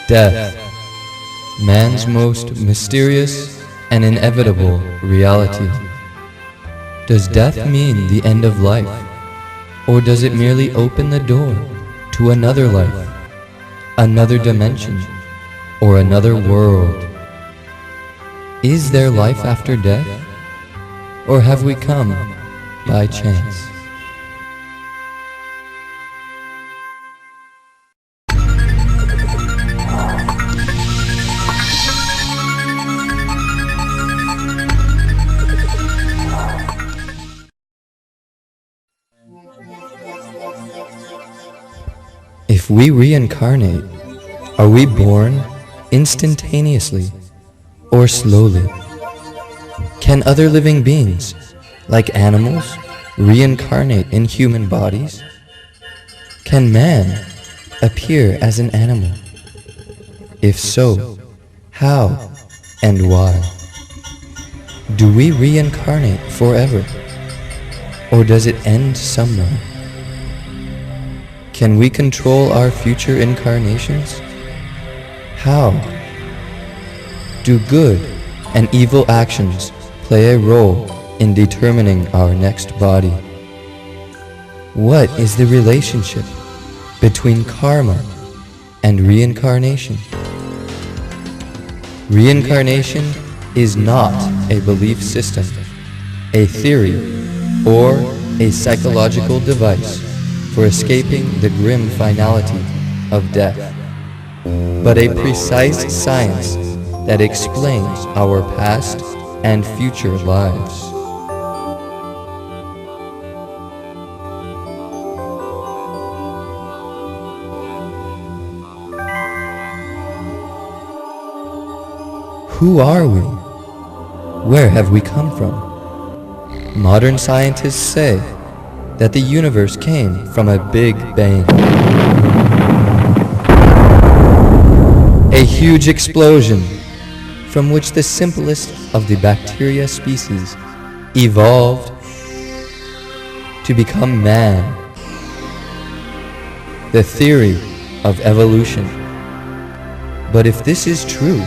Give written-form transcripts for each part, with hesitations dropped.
Death, man's most mysterious and inevitable reality. Does death mean the end of life, or does it merely open the door to another life, another dimension, or another world? Is there life after death, or have we come by chance? If we reincarnate, are we born instantaneously or slowly? Can other living beings, like animals, reincarnate in human bodies? Can man appear as an animal? If so, how and why? Do we reincarnate forever, or does it end somewhere? Can we control our future incarnations? How? Do good and evil actions play a role in determining our next body? What is the relationship between karma and reincarnation? Reincarnation is not a belief system, a theory, or a psychological device for escaping the grim finality of death, but a precise science that explains our past and future lives. Who are we? Where have we come from? Modern scientists say that the universe came from a big bang. A huge explosion from which the simplest of the bacteria species evolved to become man. The theory of evolution. But if this is true,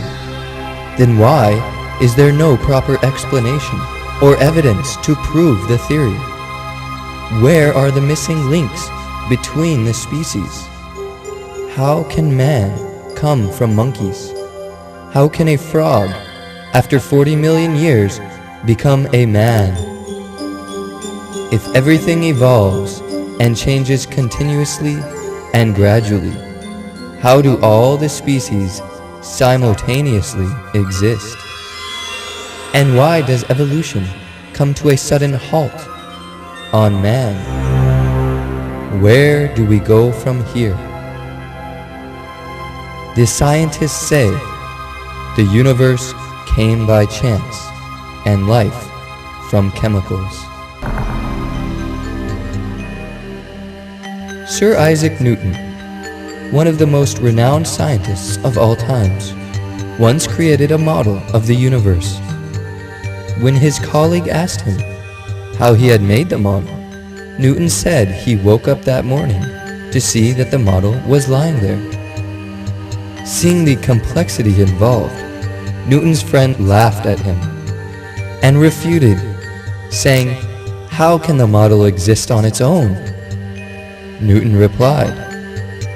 then why is there no proper explanation or evidence to prove the theory? Where are the missing links between the species? How can man come from monkeys? How can a frog, after 40 million years, become a man? If everything evolves and changes continuously and gradually, how do all the species simultaneously exist? And why does evolution come to a sudden halt on man? Where do we go from here? The scientists say the universe came by chance and life from chemicals. Sir Isaac Newton, one of the most renowned scientists of all times, once created a model of the universe. When his colleague asked him how he had made the model, Newton said he woke up that morning to see that the model was lying there. Seeing the complexity involved, Newton's friend laughed at him and refuted, saying, "How can the model exist on its own?" Newton replied,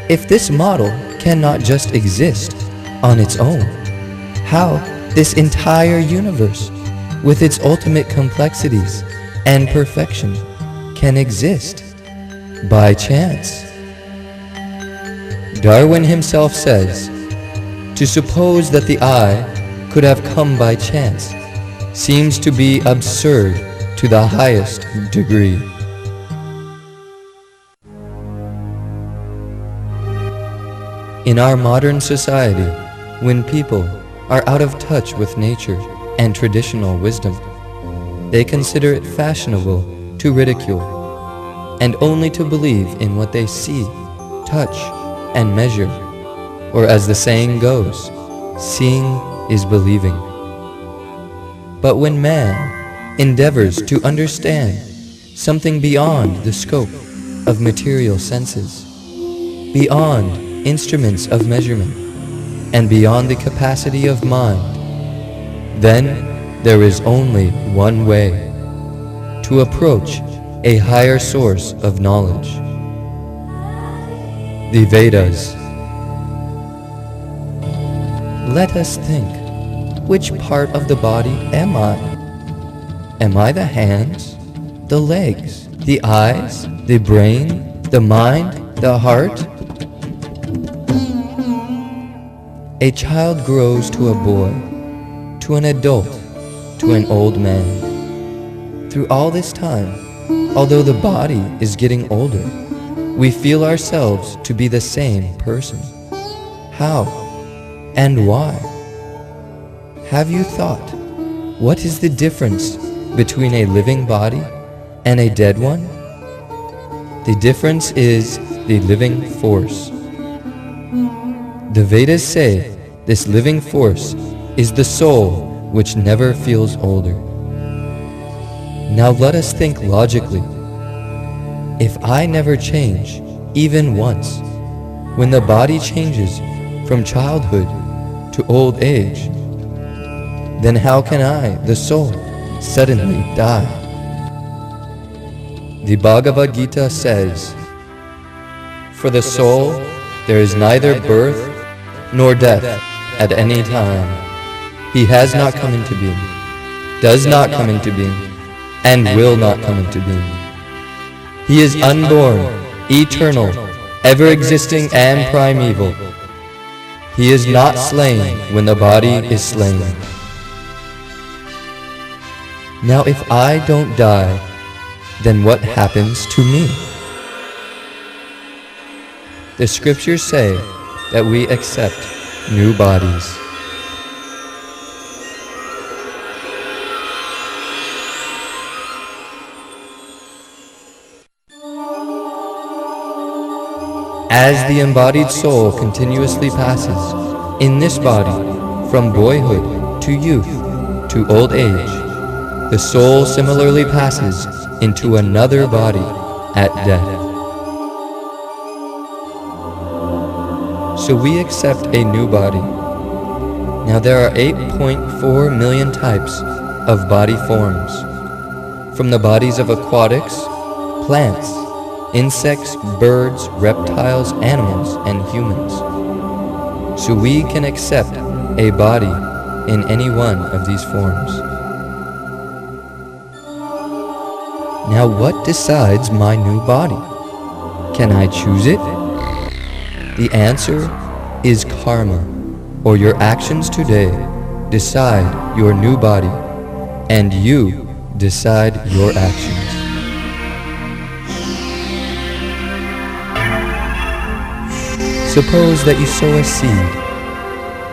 "If this model cannot just exist on its own, how this entire universe, with its ultimate complexities and perfection, can exist by chance?" Darwin himself says, "To suppose that the eye could have come by chance seems to be absurd to the highest degree." In our modern society, when people are out of touch with nature and traditional wisdom, they consider it fashionable to ridicule and only to believe in what they see, touch, and measure, or as the saying goes, seeing is believing. But when man endeavors to understand something beyond the scope of material senses, beyond instruments of measurement, and beyond the capacity of mind, then there is only one way to approach a higher source of knowledge. The Vedas. Let us think, which part of the body am I? Am I the hands, the legs, the eyes, the brain, the mind, the heart? A child grows to a boy, to an adult, to an old man. Through all this time, although the body is getting older, we feel ourselves to be the same person. How and why? Have you thought, what is the difference between a living body and a dead one? The difference is the living force. The Vedas say this living force is the soul which never feels older. Now let us think logically. If I never change, even once, when the body changes from childhood to old age, then how can I, the soul, suddenly die? The Bhagavad Gita says, "For the soul, there is neither birth nor death at any time. He has not come into being, does not come into being, and will not come into being. He is unborn, eternal, ever-existing and primeval. He is not slain when the body is slain." Now if I don't die, then what happens to me? The scriptures say that we accept new bodies. As the embodied soul continuously passes in this body from boyhood to youth to old age, the soul similarly passes into another body at death. So we accept a new body. Now there are 8.4 million types of body forms, from the bodies of aquatics, plants, insects, birds, reptiles, animals, and humans. So we can accept a body in any one of these forms. Now what decides my new body? Can I choose it? The answer is karma, or your actions today decide your new body, and you decide your actions. Suppose that you sow a seed.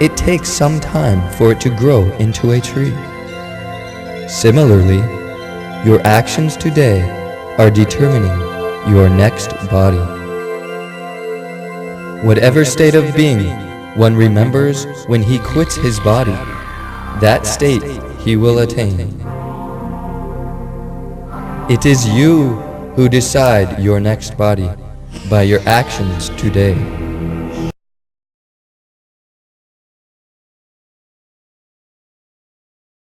It takes some time for it to grow into a tree. Similarly, your actions today are determining your next body. Whatever state of being one remembers when he quits his body, that state he will attain. It is you who decide your next body by your actions today.